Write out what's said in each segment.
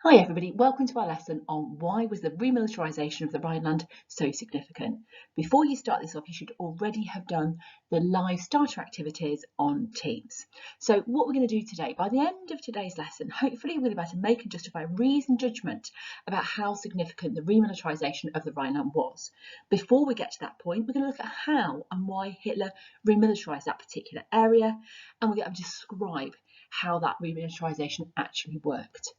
Hi everybody, welcome to our lesson on why was the remilitarisation of the Rhineland so significant. Before you start this off, you should already have done the live starter activities on Teams. So what we're going to do today, by the end of today's lesson, hopefully we'll be able to make and justify reasoned judgment about how significant the remilitarisation of the Rhineland was. Before we get to that point, we're going to look at how and why Hitler remilitarised that particular area, and we're going to describe how that remilitarisation actually worked.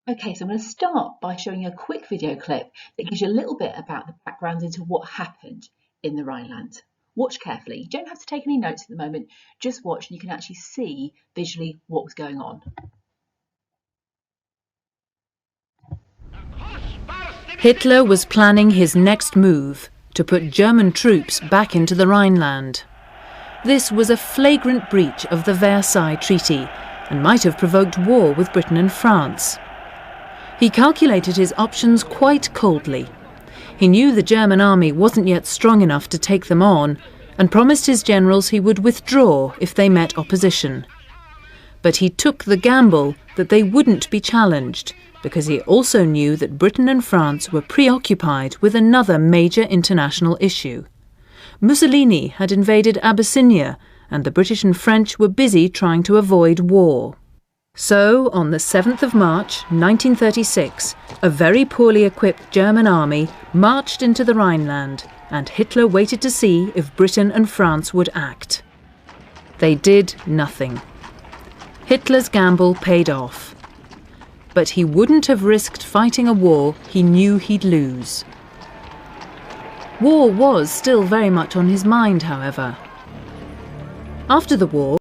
Okay, so I'm going to start by showing you a quick video clip that gives you a little bit about the background into what happened in the Rhineland. Watch carefully. You don't have to take any notes at the moment, just watch and you can actually see visually what was going on. Hitler was planning his next move to put German troops back into the Rhineland. This was a flagrant breach of the Versailles Treaty and might have provoked war with Britain and France. He calculated his options quite coldly. He knew the German army wasn't yet strong enough to take them on and promised his generals he would withdraw if they met opposition. But he took the gamble that they wouldn't be challenged because he also knew that Britain and France were preoccupied with another major international issue. Mussolini had invaded Abyssinia and the British and French were busy trying to avoid war. So, on the 7th of March 1936, a very poorly equipped German army marched into the Rhineland, and Hitler waited to see if Britain and France would act. They did nothing. Hitler's gamble paid off. But he wouldn't have risked fighting a war he knew he'd lose. War was still very much on his mind, however. After the war,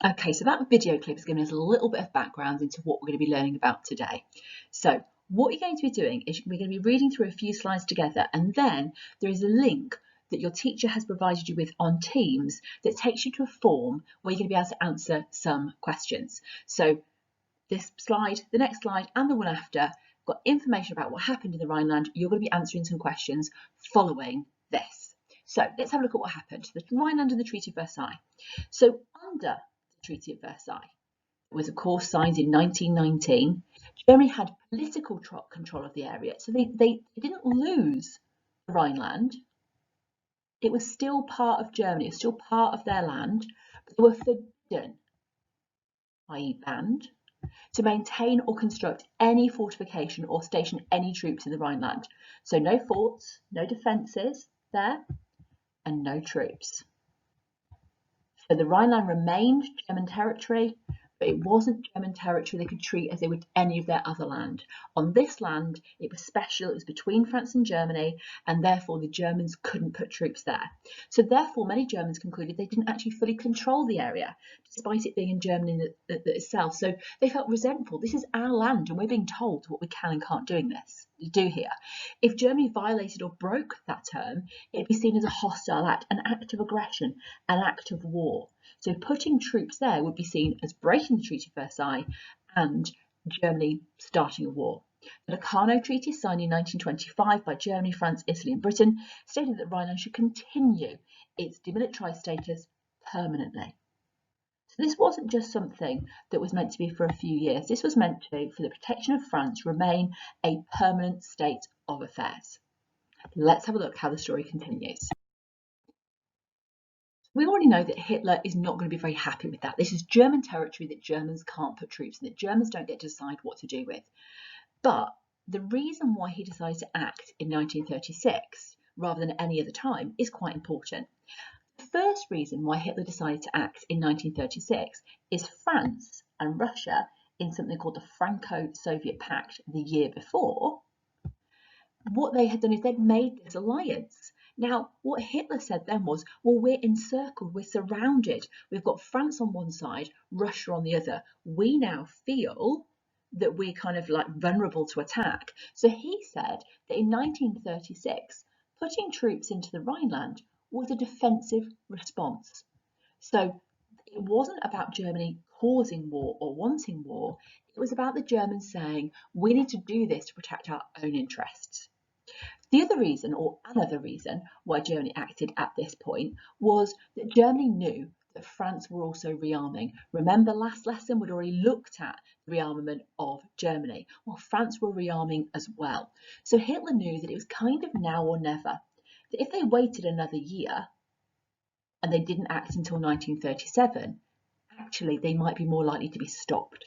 Okay, so that video clip is giving us a little bit of background into what we're going to be learning about today. So what you're going to be doing is we're going to be reading through a few slides together, and then there is a link that your teacher has provided you with on Teams that takes you to a form where you're going to be able to answer some questions. So this slide, the next slide and the one after have got information about what happened in the Rhineland. You're going to be answering some questions following this. So let's have a look at what happened. The Rhineland and the Treaty of Versailles. So under Treaty of Versailles. It was, of course, signed in 1919. Germany had political control of the area, so they didn't lose the Rhineland. It was still part of Germany, it was still part of their land, but they were forbidden, i.e. banned, to maintain or construct any fortification or station any troops in the Rhineland. So no forts, no defences there, and no troops. So the Rhineland remained German territory, but it wasn't German territory they could treat as they would any of their other land. On this land, it was special, it was between France and Germany, and therefore the Germans couldn't put troops there. So therefore, many Germans concluded they didn't actually fully control the area, despite it being in Germany itself. So they felt resentful. This is our land, and we're being told what we can and can't do here. If Germany violated or broke that term, it'd be seen as a hostile act, an act of aggression, an act of war. So putting troops there would be seen as breaking the Treaty of Versailles and Germany starting a war. The Locarno Treaty, signed in 1925 by Germany, France, Italy and Britain, stated that Rhineland should continue its demilitarised status permanently. So this wasn't just something that was meant to be for a few years. This was meant to, for the protection of France, remain a permanent state of affairs. Let's have a look how the story continues. We already know that Hitler is not going to be very happy with that. This is German territory that Germans can't put troops in, that Germans don't get to decide what to do with. But the reason why he decided to act in 1936 rather than any other time is quite important. The first reason why Hitler decided to act in 1936 is France and Russia, in something called the Franco-Soviet Pact the year before, what they had done is they'd made this alliance. Now, what Hitler said then was, well, we're encircled, we're surrounded. We've got France on one side, Russia on the other. We now feel that we're kind of like vulnerable to attack. So he said that in 1936, putting troops into the Rhineland was a defensive response. So it wasn't about Germany causing war or wanting war. It was about the Germans saying, we need to do this to protect our own interests. The other reason, or another reason, why Germany acted at this point was that Germany knew that that France were also rearming. Remember, last lesson we'd already looked at the rearmament of Germany. Well, France were rearming as well. So Hitler knew that it was kind of now or never. That if they waited another year and they didn't act until 1937, actually they might be more likely to be stopped.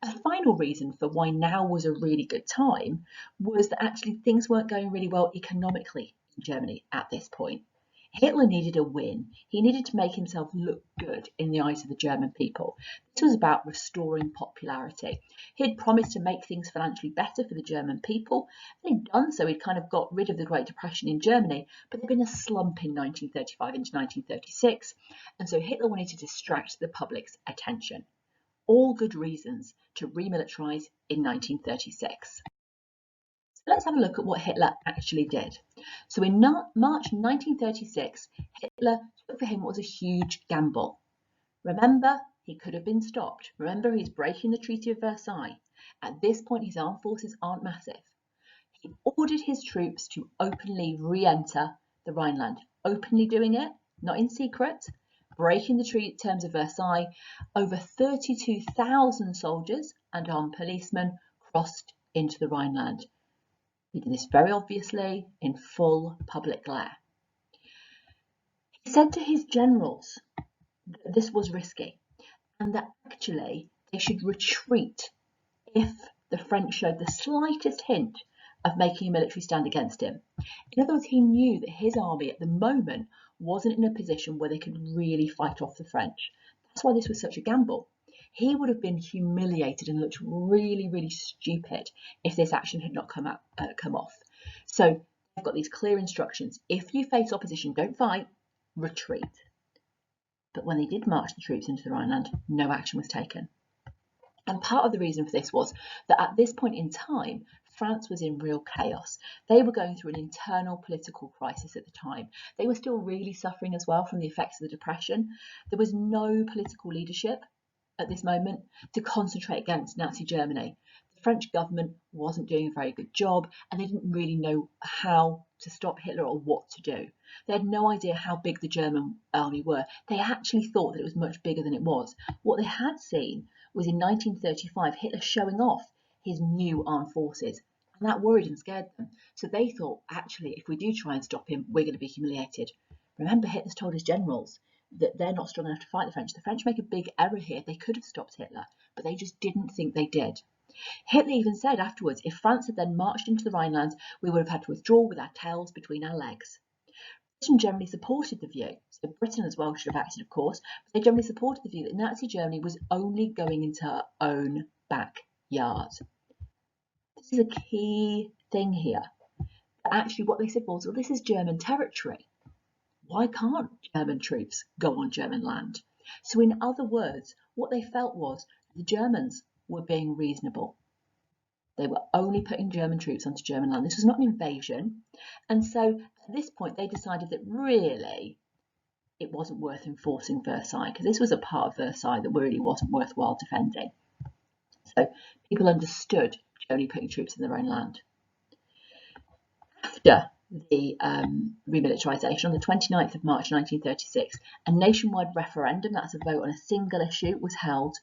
A final reason for why now was a really good time was that actually things weren't going really well economically in Germany at this point. Hitler needed a win. He needed to make himself look good in the eyes of the German people. This was about restoring popularity. He'd promised to make things financially better for the German people, and he'd done so. He'd kind of got rid of the Great Depression in Germany, but there'd been a slump in 1935 into 1936, and so Hitler wanted to distract the public's attention. All good reasons to remilitarize in 1936. Let's have a look at what Hitler actually did. So in March 1936, Hitler took for him what was a huge gamble. Remember, he could have been stopped. Remember, he's breaking the Treaty of Versailles. At this point, his armed forces aren't massive. He ordered his troops to openly re-enter the Rhineland. Openly doing it, not in secret, breaking the terms of Versailles. Over 32,000 soldiers and armed policemen crossed into the Rhineland. He did this very obviously in full public glare. He said to his generals that this was risky and that actually they should retreat if the French showed the slightest hint of making a military stand against him. In other words, he knew that his army at the moment wasn't in a position where they could really fight off the French. That's why this was such a gamble. He would have been humiliated and looked really, really stupid if this action had not come off. So they've got these clear instructions. If you face opposition, don't fight, retreat. But when they did march the troops into the Rhineland, no action was taken. And part of the reason for this was that at this point in time, France was in real chaos. They were going through an internal political crisis at the time. They were still really suffering as well from the effects of the Depression. There was no political leadership at this moment to concentrate against Nazi Germany. The French government wasn't doing a very good job and they didn't really know how to stop Hitler or what to do. They had no idea how big the German army were. They actually thought that it was much bigger than it was. What they had seen was in 1935 Hitler showing off his new armed forces, and that worried and scared them. So they thought, actually, if we do try and stop him, we're going to be humiliated. Remember, Hitler's told his generals that they're not strong enough to fight the French. The French make a big error here. They could have stopped Hitler, but they just didn't think they did. Hitler even said afterwards, if France had then marched into the Rhineland, we would have had to withdraw with our tails between our legs. Britain generally supported the view, so Britain as well should have acted, of course, but they generally supported the view that Nazi Germany was only going into her own backyard. This is a key thing here. Actually, what they said was, well, this is German territory. Why can't German troops go on German land? So in other words, what they felt was the Germans were being reasonable. They were only putting German troops onto German land. This was not an invasion. And so at this point, they decided that really it wasn't worth enforcing Versailles, because this was a part of Versailles that really wasn't worthwhile defending. So people understood only putting troops in their own land. After the remilitarisation, on the 29th of March 1936, a nationwide referendum, that's a vote on a single issue, was held.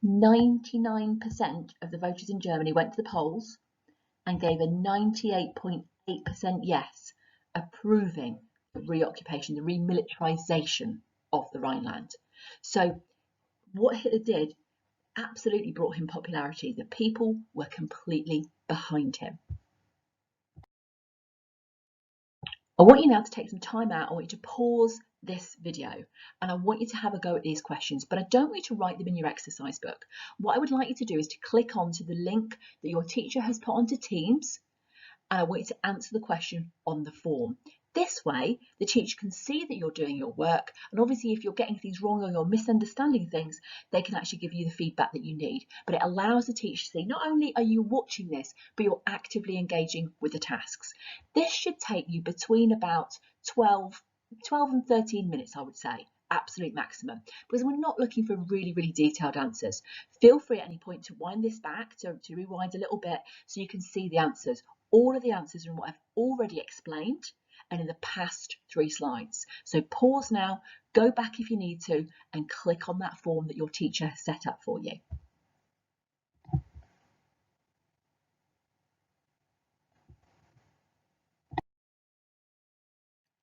99% of the voters in Germany went to the polls and gave a 98.8% yes, approving the reoccupation, the remilitarisation of the Rhineland. So what Hitler did absolutely brought him popularity. The people were completely behind him. I want you now to take some time out. I want you to pause this video and I want you to have a go at these questions, but I don't want you to write them in your exercise book. What I would like you to do is to click onto the link that your teacher has put onto Teams, and I want you to answer the question on the form. This way, the teacher can see that you're doing your work, and obviously if you're getting things wrong or you're misunderstanding things, they can actually give you the feedback that you need. But it allows the teacher to see not only are you watching this, but you're actively engaging with the tasks. This should take you between about 12 and 13 minutes, I would say, absolute maximum, because we're not looking for really, really detailed answers. Feel free at any point to wind this back, to rewind a little bit so you can see the answers. All of the answers are in what I've already explained and in the past 3 slides. So pause now, Go back if you need to and click on that form that your teacher has set up for you.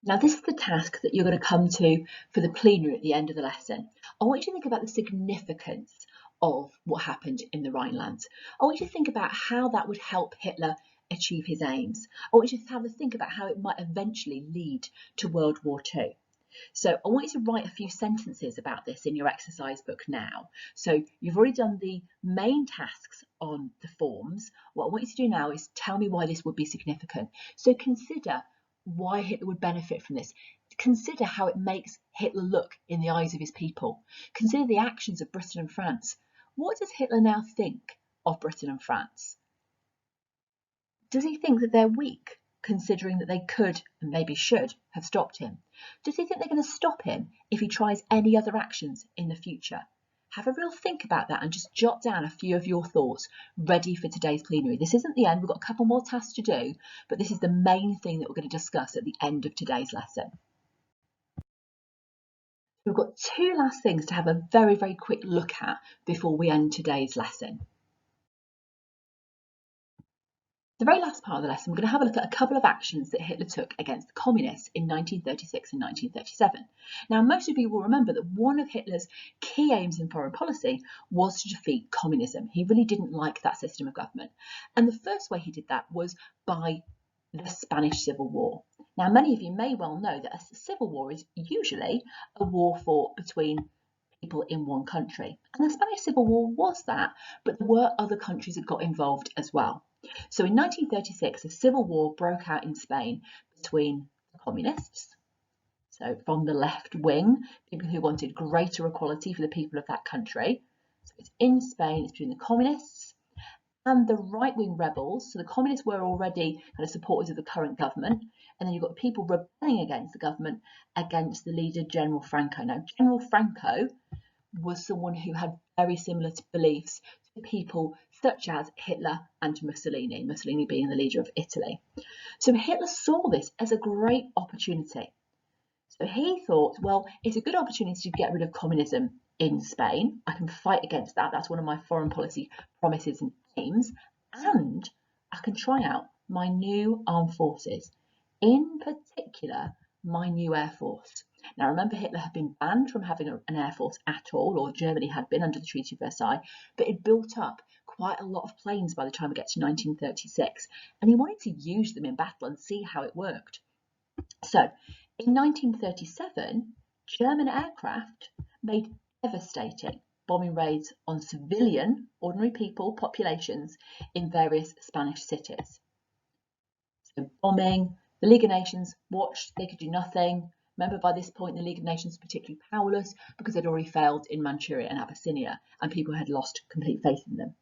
Now, this is the task that you're going to come to for the plenary at the end of the lesson. I want you to think about the significance of what happened in the Rhineland. I want you to think about how that would help Hitler achieve his aims. I want you to have a think about how it might eventually lead to World War II. So I want you to write a few sentences about this in your exercise book now. So you've already done the main tasks on the forms. What I want you to do now is tell me why this would be significant. So consider why Hitler would benefit from this. Consider how it makes Hitler look in the eyes of his people. Consider the actions of Britain and France. What does Hitler now think of Britain and France? Does he think that they're weak, considering that they could and maybe should have stopped him? Does he think they're going to stop him if he tries any other actions in the future? Have a real think about that and just jot down a few of your thoughts ready for today's plenary. This isn't the end, we've got a couple more tasks to do, but this is the main thing that we're going to discuss at the end of today's lesson. We've got two last things to have a very, very quick look at before we end today's lesson. The very last part of the lesson, we're going to have a look at a couple of actions that Hitler took against the communists in 1936 and 1937. Now, most of you will remember that one of Hitler's key aims in foreign policy was to defeat communism. He really didn't like that system of government. And the first way he did that was by the Spanish Civil War. Now, many of you may well know that a civil war is usually a war fought between people in one country. And the Spanish Civil War was that, but there were other countries that got involved as well. So in 1936, a civil war broke out in Spain between the communists, so from the left wing, people who wanted greater equality for the people of that country. So it's in Spain, it's between the communists and the right-wing rebels. So the communists were already kind of supporters of the current government. And then you've got people rebelling against the government, against the leader, General Franco. Now, General Franco was someone who had very similar beliefs to people such as Hitler and Mussolini, Mussolini being the leader of Italy. So Hitler saw this as a great opportunity. So he thought, well, it's a good opportunity to get rid of communism in Spain. I can fight against that. That's one of my foreign policy promises and aims. And I can try out my new armed forces, in particular, my new air force. Now, remember, Hitler had been banned from having an air force at all, or Germany had been under the Treaty of Versailles, but it built up quite a lot of planes by the time we get to 1936, and he wanted to use them in battle and see how it worked. So, in 1937, German aircraft made devastating bombing raids on civilian, ordinary people, populations in various Spanish cities. So, bombing, the League of Nations watched, they could do nothing. Remember, by this point, the League of Nations was particularly powerless because they'd already failed in Manchuria and Abyssinia, and people had lost complete faith in them.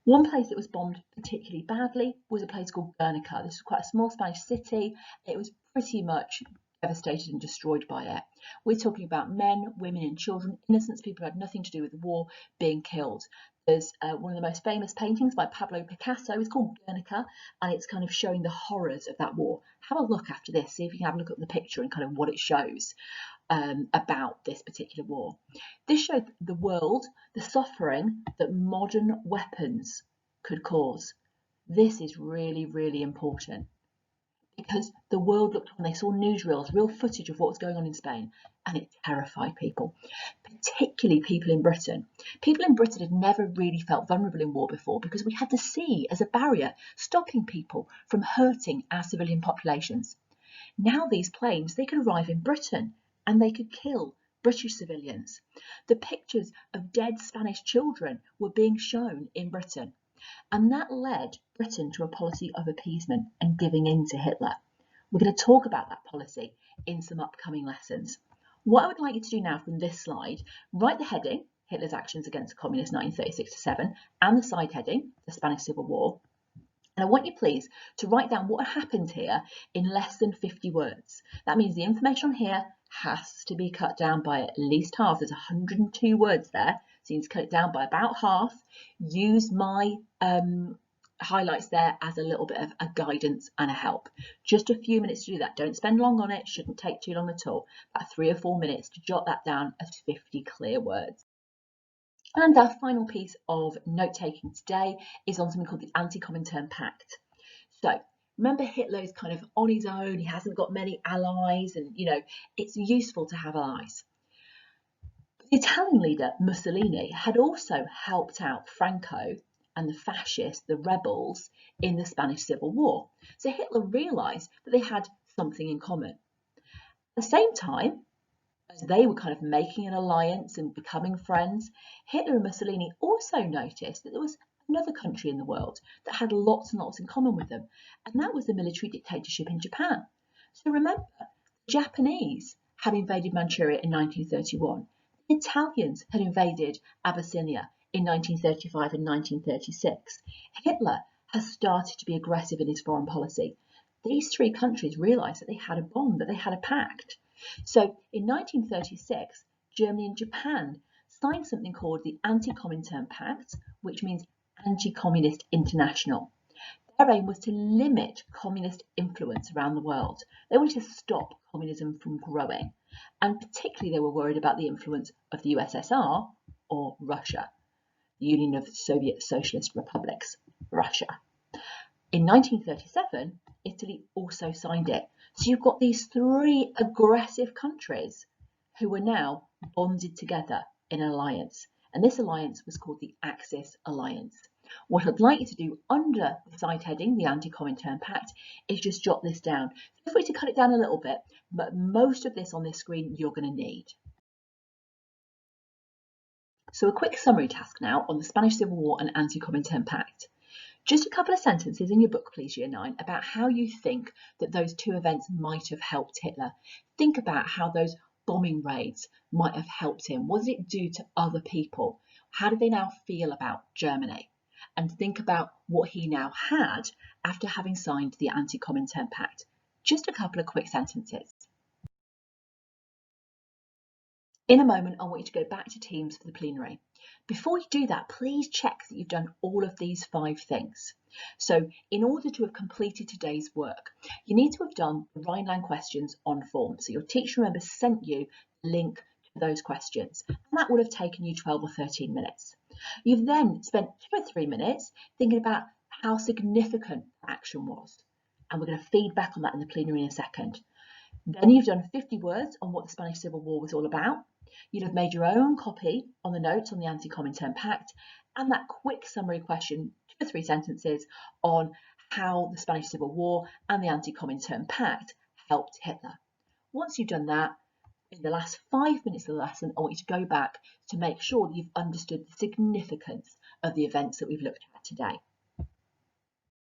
One place that was bombed particularly badly was a place called Guernica. This was quite a small Spanish city. It was pretty much devastated and destroyed by it. We're talking about men, women and children, innocent people who had nothing to do with the war, being killed. There's one of the most famous paintings by Pablo Picasso. It's called Guernica, and it's kind of showing the horrors of that war. Have a look after this, see if you can have a look at the picture and kind of what it shows about this particular war. This showed the world the suffering that modern weapons could cause. This is really, really important, because the world looked on, they saw newsreels, real footage of what was going on in Spain, and it terrified people, particularly people in Britain. People in Britain had never really felt vulnerable in war before because we had the sea as a barrier, stopping people from hurting our civilian populations. Now these planes, they could arrive in Britain and they could kill British civilians. The pictures of dead Spanish children were being shown in Britain. And that led Britain to a policy of appeasement and giving in to Hitler. We're going to talk about that policy in some upcoming lessons. What I would like you to do now from this slide, write the heading, Hitler's actions against the communists 1936-7, and the side heading, the Spanish Civil War. And I want you, please, to write down what happened here in less than 50 words. That means the information on here has to be cut down by at least half. There's 102 words there, so you need to cut it down by about half. Use my highlights there as a little bit of a guidance and a help. Just a few minutes to do that. Don't spend long on it. Shouldn't take too long at all. About 3 or 4 minutes to jot that down as 50 clear words. And our final piece of note-taking today is on something called the Anti-Comintern Pact. So remember, Hitler's kind of on his own. He hasn't got many allies, and it's useful to have allies. The Italian leader Mussolini had also helped out Franco and the fascists, the rebels, in the Spanish Civil War. So Hitler realised that they had something in common. At the same time, as they were kind of making an alliance and becoming friends, Hitler and Mussolini also noticed that there was another country in the world that had lots and lots in common with them, and that was the military dictatorship in Japan. So remember, the Japanese had invaded Manchuria in 1931. The Italians had invaded Abyssinia in 1935 and 1936. Hitler has started to be aggressive in his foreign policy. These three countries realised that they had a bond, that they had a pact. So in 1936, Germany and Japan signed something called the Anti-Comintern Pact, which means Anti-Communist International. Their aim was to limit communist influence around the world. They wanted to stop communism from growing, and particularly they were worried about the influence of the USSR, or Russia, the Union of Soviet Socialist Republics, Russia. In 1937, Italy also signed it. So you've got these three aggressive countries who were now bonded together in an alliance. And this alliance was called the Axis Alliance. What I'd like you to do under the side heading, the Anti-Comintern Pact, is just jot this down. Feel free to cut it down a little bit, but most of this on this screen you're going to need. So a quick summary task now on the Spanish Civil War and Anti-Comintern Pact. Just a couple of sentences in your book, please, Year 9, about how you think that those two events might have helped Hitler. Think about how those bombing raids might have helped him. What did it do to other people? How do they now feel about Germany? And think about what he now had after having signed the Anti-Comintern Pact. Just a couple of quick sentences. In a moment, I want you to go back to Teams for the plenary. Before you do that, please check that you've done all of these 5 things. So in order to have completed today's work, you need to have done the Rhineland questions on form. So your teacher, remember, sent you the link to those questions, and that would have taken you 12 or 13 minutes. You've then spent 2 or 3 minutes thinking about how significant the action was, and we're going to feed back on that in the plenary in a second. Then you've done 50 words on what the Spanish Civil War was all about. You'd have made your own copy on the notes on the Anti-Comintern Pact, and that quick summary question, 2 or 3 sentences on how the Spanish Civil War and the Anti-Comintern Pact helped Hitler. Once you've done that, in the last 5 minutes of the lesson, I want you to go back to make sure that you've understood the significance of the events that we've looked at today.